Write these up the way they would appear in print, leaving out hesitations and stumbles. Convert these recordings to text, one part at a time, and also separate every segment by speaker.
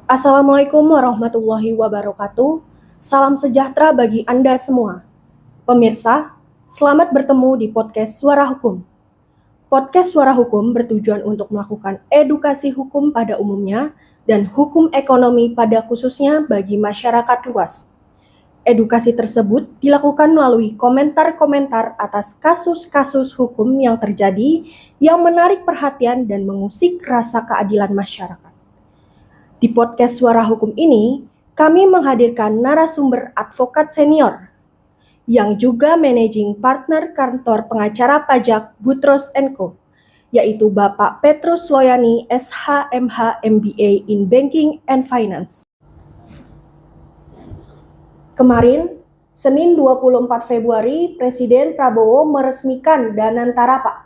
Speaker 1: Assalamualaikum warahmatullahi wabarakatuh. Salam sejahtera bagi Anda semua. Pemirsa, selamat bertemu di podcast Suara Hukum. Podcast Suara Hukum bertujuan untuk melakukan edukasi hukum pada umumnya dan hukum ekonomi pada khususnya bagi masyarakat luas. Edukasi tersebut dilakukan melalui komentar-komentar atas kasus-kasus hukum yang terjadi yang menarik perhatian dan mengusik rasa keadilan masyarakat. Di podcast Suara Hukum ini, kami menghadirkan narasumber advokat senior yang juga managing partner kantor pengacara pajak Butros & Co, yaitu Bapak Petrus Loyani SHMH MBA in Banking and Finance. Kemarin, Senin 24 Februari, Presiden Prabowo meresmikan Danantara, Pak.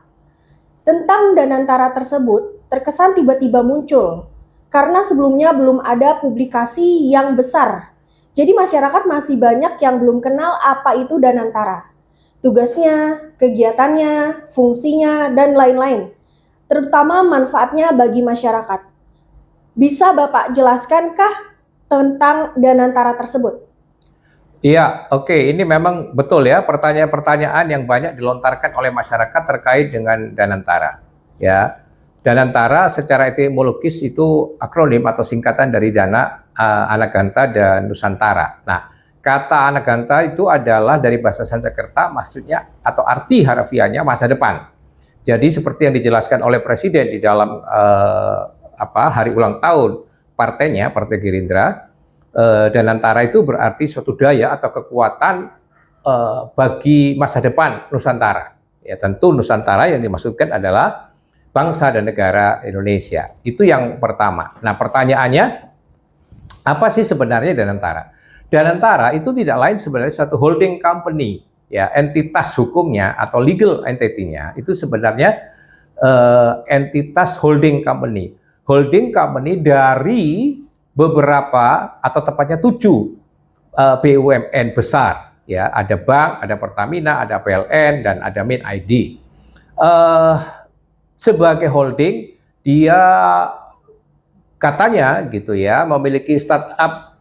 Speaker 1: Tentang Danantara tersebut, terkesan tiba-tiba muncul, karena sebelumnya belum ada publikasi yang besar. Jadi masyarakat masih banyak yang belum kenal apa itu Danantara. Tugasnya, kegiatannya, fungsinya, dan lain-lain. Terutama manfaatnya bagi masyarakat. Bisa Bapak jelaskankah tentang Danantara tersebut?
Speaker 2: Iya, oke. Ini memang betul ya, pertanyaan-pertanyaan yang banyak dilontarkan oleh masyarakat terkait dengan Danantara. Ya, Danantara secara etimologis itu akronim atau singkatan dari Dana, Anaganta, dan Nusantara. Nah, kata Anaganta itu adalah dari bahasa Sanskerta, maksudnya atau arti harafiahnya masa depan. Jadi seperti yang dijelaskan oleh Presiden di dalam hari ulang tahun partainya, Partai Gerindra. Danantara itu berarti suatu daya atau kekuatan bagi masa depan Nusantara. Ya, tentu Nusantara yang dimaksudkan adalah bangsa dan negara Indonesia. Itu yang pertama. Nah, pertanyaannya, apa sih sebenarnya Danantara? Danantara itu tidak lain sebenarnya satu holding company, ya, entitas hukumnya atau legal entity-nya itu sebenarnya entitas holding company. Holding company dari beberapa atau tepatnya 7 BUMN besar, ya, ada bank, ada Pertamina, ada PLN, dan ada Min ID. Sebagai holding, dia katanya gitu ya memiliki startup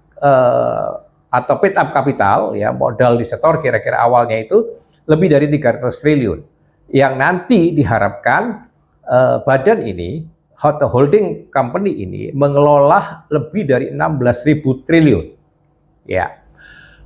Speaker 2: atau paid up capital, ya, modal di setor kira-kira awalnya itu lebih dari 300 triliun yang nanti diharapkan badan ini atau holding company ini mengelola lebih dari 16.000 triliun. Ya.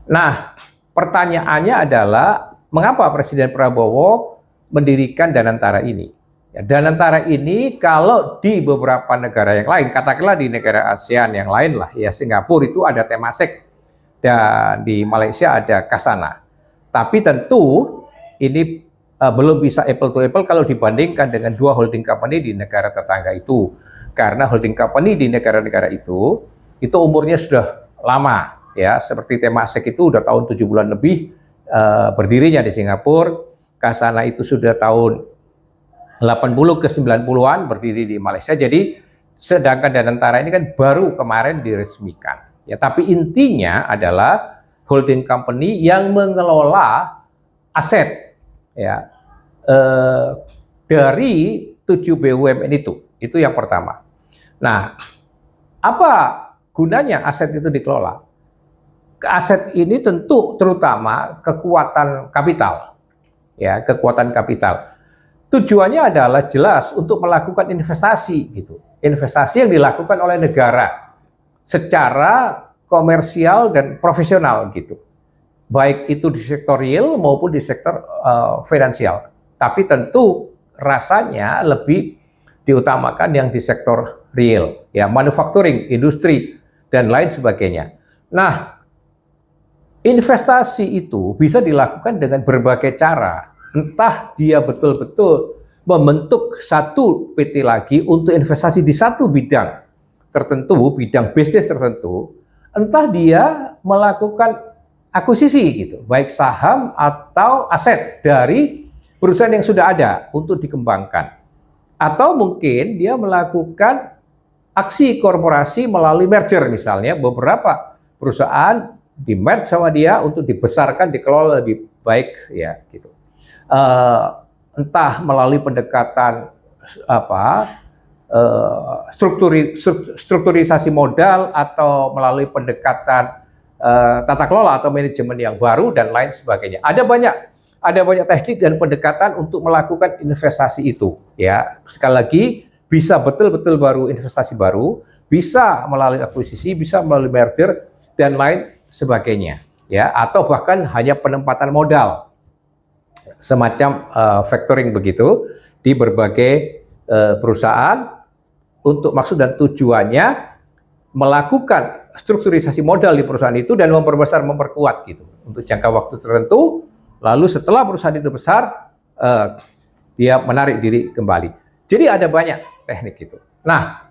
Speaker 2: Nah, pertanyaannya adalah mengapa Presiden Prabowo mendirikan Danantara ini? Ya, Danantara ini kalau di beberapa negara yang lain, katakanlah di negara ASEAN yang lain lah, ya Singapura itu ada Temasek dan di Malaysia ada Kasana. Tapi tentu ini belum bisa apple to apple kalau dibandingkan dengan dua holding company di negara tetangga itu. Karena holding company di negara-negara itu umurnya sudah lama, ya. Seperti Temasek itu udah tahun 7 bulan lebih berdirinya di Singapura. Kasana itu sudah tahun 80 ke 90-an berdiri di Malaysia. Jadi sedangkan Danantara ini kan baru kemarin diresmikan. Ya, tapi intinya adalah holding company yang mengelola aset, ya, dari 7 BUMN itu yang pertama. Nah, apa gunanya aset itu dikelola? Aset ini tentu terutama kekuatan kapital, ya, kekuatan kapital. Tujuannya adalah jelas untuk melakukan investasi, gitu, investasi yang dilakukan oleh negara secara komersial dan profesional, gitu. Baik itu di sektor real maupun di sektor finansial. Tapi tentu rasanya lebih diutamakan yang di sektor real, ya, manufacturing, industri, dan lain sebagainya. Nah, investasi itu bisa dilakukan dengan berbagai cara. Entah dia betul-betul membentuk satu PT lagi untuk investasi di satu bidang tertentu, bidang bisnis tertentu, entah dia melakukan akuisisi, gitu, baik saham atau aset dari perusahaan yang sudah ada untuk dikembangkan. Atau mungkin dia melakukan aksi korporasi melalui merger, misalnya beberapa perusahaan di-merge sama dia untuk dibesarkan, dikelola lebih baik, ya, gitu. Entah melalui pendekatan strukturisasi modal atau melalui pendekatan tata kelola atau manajemen yang baru dan lain sebagainya. Ada banyak teknik dan pendekatan untuk melakukan investasi itu. Ya, sekali lagi bisa betul-betul baru investasi baru, bisa melalui akuisisi, bisa melalui merger dan lain sebagainya. Ya, atau bahkan hanya penempatan modal, semacam factoring begitu di berbagai perusahaan untuk maksud dan tujuannya melakukan strukturisasi modal di perusahaan itu dan memperbesar, memperkuat gitu untuk jangka waktu tertentu. Lalu setelah perusahaan itu besar, dia menarik diri kembali. Jadi ada banyak teknik itu. Nah,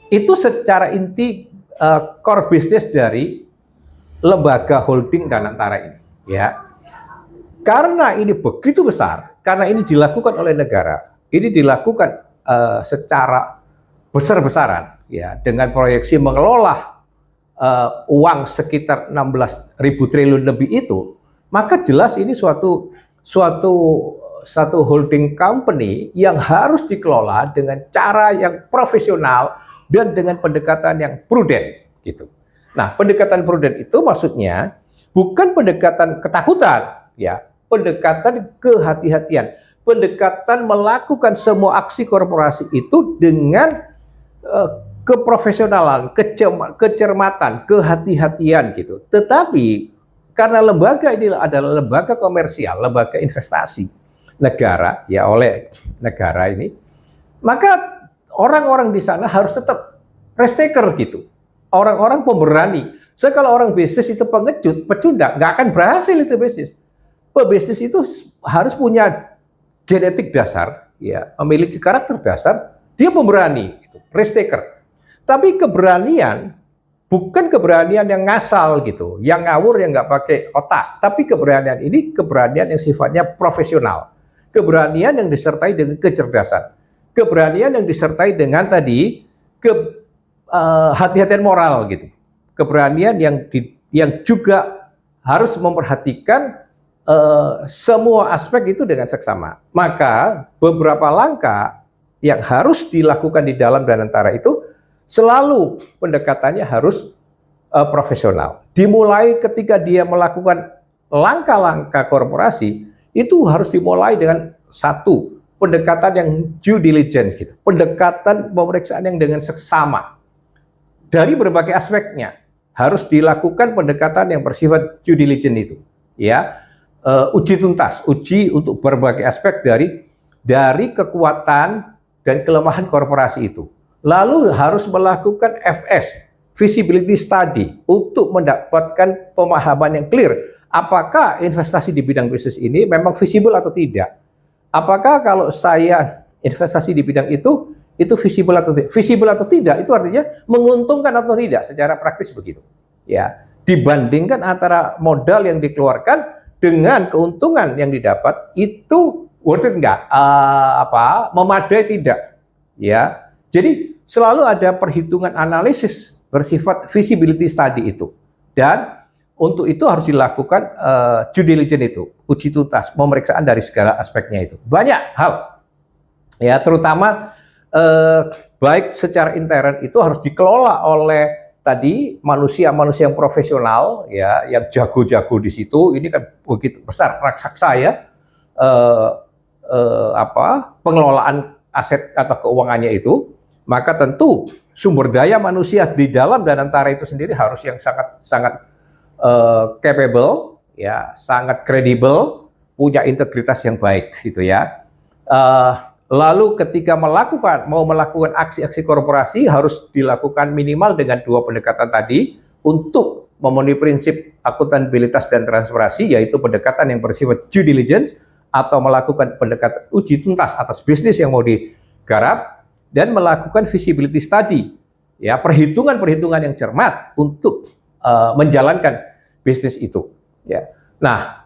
Speaker 2: itu secara inti core business dari lembaga holding Danantara ini. Ya, karena ini begitu besar, karena ini dilakukan oleh negara, ini dilakukan secara besar-besaran, ya, dengan proyeksi mengelola uang sekitar 16.000 triliun lebih itu, maka jelas ini suatu holding company yang harus dikelola dengan cara yang profesional dan dengan pendekatan yang prudent, gitu. Nah, pendekatan prudent itu maksudnya bukan pendekatan ketakutan, ya, pendekatan kehati-hatian, pendekatan melakukan semua aksi korporasi itu dengan keprofesionalan, kecermatan, kehati-hatian gitu. Tetapi karena lembaga ini adalah lembaga komersial, lembaga investasi negara, ya, oleh negara ini, maka orang-orang di sana harus tetap risk taker gitu. Orang-orang pemberani. So, kalau orang bisnis itu pengecut, pecundang, nggak akan berhasil itu bisnis. Pebisnis itu harus punya genetik dasar, ya, memiliki karakter dasar, dia pemberani, gitu, risk taker. Tapi keberanian bukan keberanian yang ngasal gitu, yang ngawur, yang nggak pakai otak. Tapi keberanian ini keberanian yang sifatnya profesional, keberanian yang disertai dengan kecerdasan, keberanian yang disertai dengan tadi hati-hatian moral gitu, keberanian yang juga harus memperhatikan semua aspek itu dengan seksama. Maka beberapa langkah yang harus dilakukan di dalam Danantara itu selalu pendekatannya harus profesional. Dimulai ketika dia melakukan langkah-langkah korporasi, itu harus dimulai dengan satu, pendekatan yang due diligence gitu. Pendekatan pemeriksaan yang dengan seksama. Dari berbagai aspeknya harus dilakukan pendekatan yang bersifat due diligence itu. Ya, uji tuntas, uji untuk berbagai aspek dari kekuatan dan kelemahan korporasi itu. Lalu harus melakukan FS, feasibility study, untuk mendapatkan pemahaman yang clear. Apakah investasi di bidang bisnis ini memang visible atau tidak? Apakah kalau saya investasi di bidang itu visible atau tidak? Visible atau tidak itu artinya menguntungkan atau tidak secara praktis begitu. Ya, dibandingkan antara modal yang dikeluarkan dengan keuntungan yang didapat itu worth it enggak? Memadai tidak? Ya, jadi selalu ada perhitungan analisis bersifat feasibility study itu, dan untuk itu harus dilakukan due diligence itu, uji tuntas, pemeriksaan dari segala aspeknya itu. Banyak hal, ya, terutama baik secara intern itu harus dikelola oleh tadi manusia-manusia yang profesional, ya, yang jago-jago di situ. Ini kan begitu besar raksasa, ya, pengelolaan aset atau keuangannya itu. Maka tentu sumber daya manusia di dalam Danantara itu sendiri harus yang sangat capable, ya, sangat kredibel, punya integritas yang baik, gitu ya. Lalu ketika mau melakukan aksi-aksi korporasi harus dilakukan minimal dengan dua pendekatan tadi untuk memenuhi prinsip akuntabilitas dan transparansi, yaitu pendekatan yang bersifat due diligence atau melakukan pendekatan uji tuntas atas bisnis yang mau digarap, dan melakukan feasibility study, ya, perhitungan-perhitungan yang cermat untuk menjalankan bisnis itu, ya. Nah,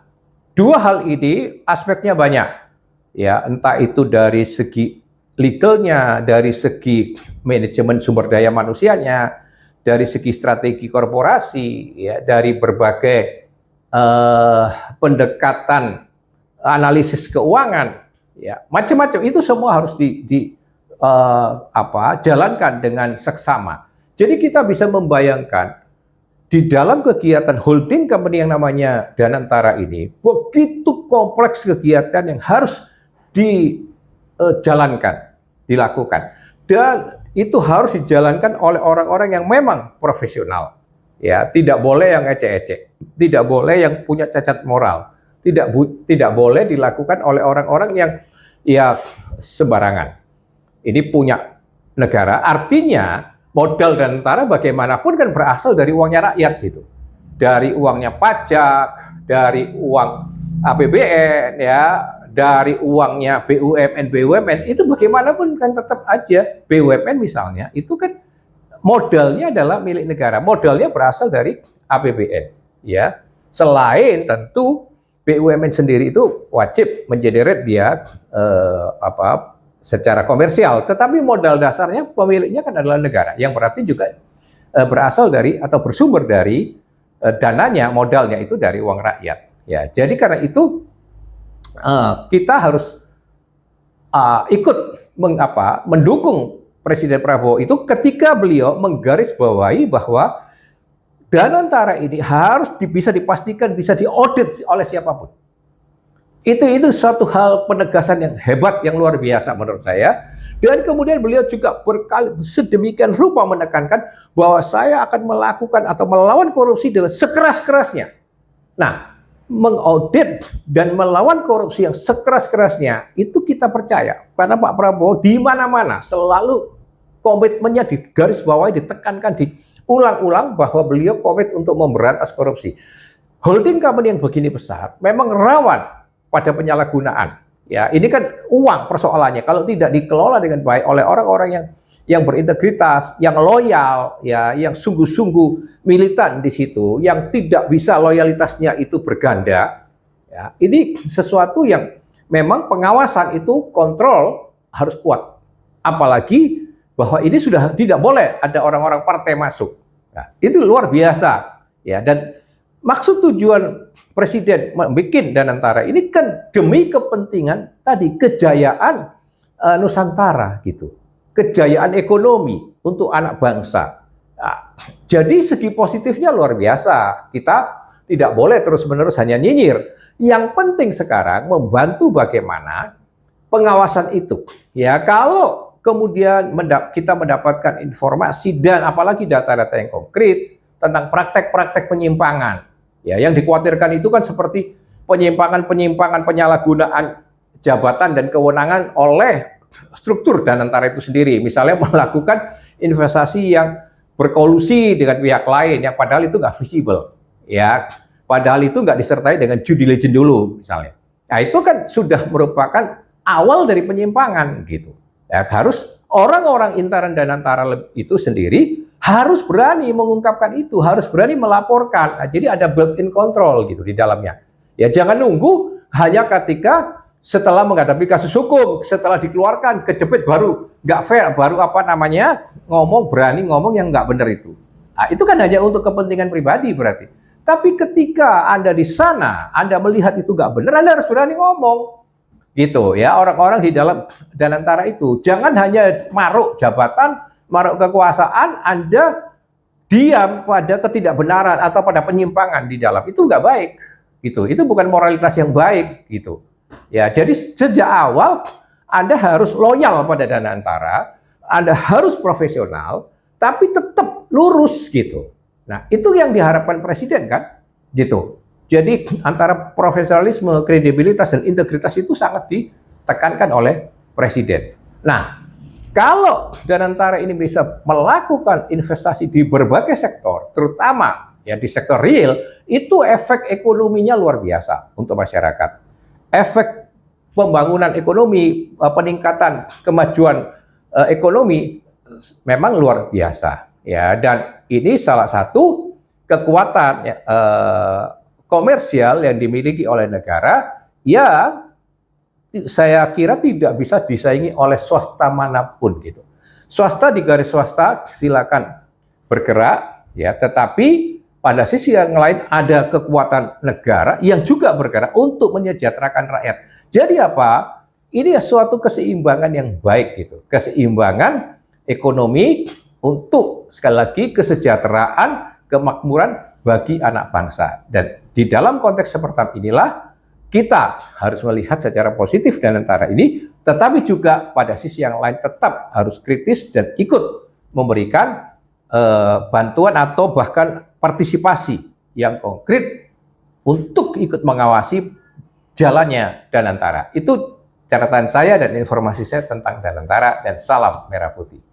Speaker 2: dua hal ini aspeknya banyak, ya, entah itu dari segi legalnya, dari segi manajemen sumber daya manusianya, dari segi strategi korporasi, ya, dari berbagai pendekatan analisis keuangan, ya, macam-macam itu semua harus jalankan dengan seksama. Jadi kita bisa membayangkan di dalam kegiatan holding company yang namanya Danantara ini begitu kompleks kegiatan yang harus dijalankan, dilakukan, dan itu harus dijalankan oleh orang-orang yang memang profesional. Ya, tidak boleh yang ecek-ecek, tidak boleh yang punya cacat moral, tidak boleh dilakukan oleh orang-orang yang ya sembarangan. Ini punya negara, artinya modal Danantara bagaimanapun kan berasal dari uangnya rakyat gitu, dari uangnya pajak, dari uang APBN, ya, dari uangnya BUMN itu bagaimanapun kan tetap aja BUMN misalnya itu kan modalnya adalah milik negara, modalnya berasal dari APBN, ya. Selain tentu BUMN sendiri itu wajib mengenerate dia secara komersial, tetapi modal dasarnya pemiliknya kan adalah negara, yang berarti juga berasal dari atau bersumber dari dananya, modalnya itu dari uang rakyat. Ya, jadi karena itu kita harus ikut mendukung Presiden Prabowo itu ketika beliau menggarisbawahi bahwa Danantara ini harus bisa dipastikan bisa diaudit oleh siapapun. Itu suatu hal penegasan yang hebat, yang luar biasa menurut saya. Dan kemudian beliau juga sedemikian rupa menekankan bahwa saya akan melakukan atau melawan korupsi dengan sekeras-kerasnya. Nah, mengaudit dan melawan korupsi yang sekeras-kerasnya itu kita percaya karena Pak Prabowo di mana-mana selalu komitmennya digarisbawahi, ditekankan, diulang-ulang bahwa beliau komit untuk memberantas korupsi. Holding company yang begini besar memang rawan pada penyalahgunaan. Ya, ini kan uang persoalannya. Kalau tidak dikelola dengan baik oleh orang-orang yang berintegritas, yang loyal, ya, yang sungguh-sungguh militan di situ, yang tidak bisa loyalitasnya itu berganda, ya, ini sesuatu yang memang pengawasan itu kontrol harus kuat. Apalagi bahwa ini sudah tidak boleh ada orang-orang partai masuk. Nah, itu luar biasa, ya. Dan maksud tujuan Presiden membuat Danantara ini kan demi kepentingan tadi kejayaan Nusantara gitu. Kejayaan ekonomi untuk anak bangsa. Nah, jadi segi positifnya luar biasa. Kita tidak boleh terus-menerus hanya nyinyir. Yang penting sekarang membantu bagaimana pengawasan itu. Ya, kalau kemudian kita mendapatkan informasi dan apalagi data-data yang konkret tentang praktek-praktek penyimpangan. Ya, yang dikhawatirkan itu kan seperti penyimpangan-penyimpangan penyalahgunaan jabatan dan kewenangan oleh struktur Danantara itu sendiri, misalnya melakukan investasi yang berkolusi dengan pihak lain yang padahal itu nggak visible, ya, padahal itu nggak disertai dengan due diligence dulu misalnya. Nah, itu kan sudah merupakan awal dari penyimpangan gitu. Ya, harus orang-orang intern Danantara itu sendiri harus berani mengungkapkan itu, harus berani melaporkan. Nah, jadi ada built-in control gitu di dalamnya. Ya, jangan nunggu hanya ketika setelah menghadapi kasus hukum, setelah dikeluarkan, kejepit baru nggak fair, baru berani ngomong yang nggak benar itu. Nah, itu kan hanya untuk kepentingan pribadi berarti. Tapi ketika Anda di sana, Anda melihat itu nggak benar, Anda harus berani ngomong. Gitu ya, orang-orang di dalam Danantara itu jangan hanya maruk jabatan, maruk kekuasaan, Anda diam pada ketidakbenaran atau pada penyimpangan di dalam. Itu nggak baik. Gitu. Itu bukan moralitas yang baik gitu. Ya, jadi sejak awal Anda harus loyal pada Danantara, Anda harus profesional, tapi tetap lurus gitu. Nah, itu yang diharapkan Presiden kan, gitu. Jadi antara profesionalisme, kredibilitas dan integritas itu sangat ditekankan oleh Presiden. Nah, kalau Danantara ini bisa melakukan investasi di berbagai sektor, terutama ya di sektor real, itu efek ekonominya luar biasa untuk masyarakat. Efek pembangunan ekonomi, peningkatan kemajuan ekonomi memang luar biasa, ya. Dan ini salah satu kekuatan ya, komersial yang dimiliki oleh negara yang saya kira tidak bisa disaingi oleh swasta manapun gitu. Swasta di garis swasta silakan bergerak, ya. Tetapi pada sisi yang lain ada kekuatan negara yang juga bergerak untuk menyejahterakan rakyat. Jadi apa? ini suatu keseimbangan yang baik gitu. Keseimbangan ekonomi untuk sekali lagi kesejahteraan, kemakmuran bagi anak bangsa. Dan di dalam konteks seperti inilah kita harus melihat secara positif Danantara ini, tetapi juga pada sisi yang lain tetap harus kritis dan ikut memberikan bantuan atau bahkan partisipasi yang konkret untuk ikut mengawasi jalannya Danantara. Itu catatan saya dan informasi saya tentang Danantara, dan salam merah putih.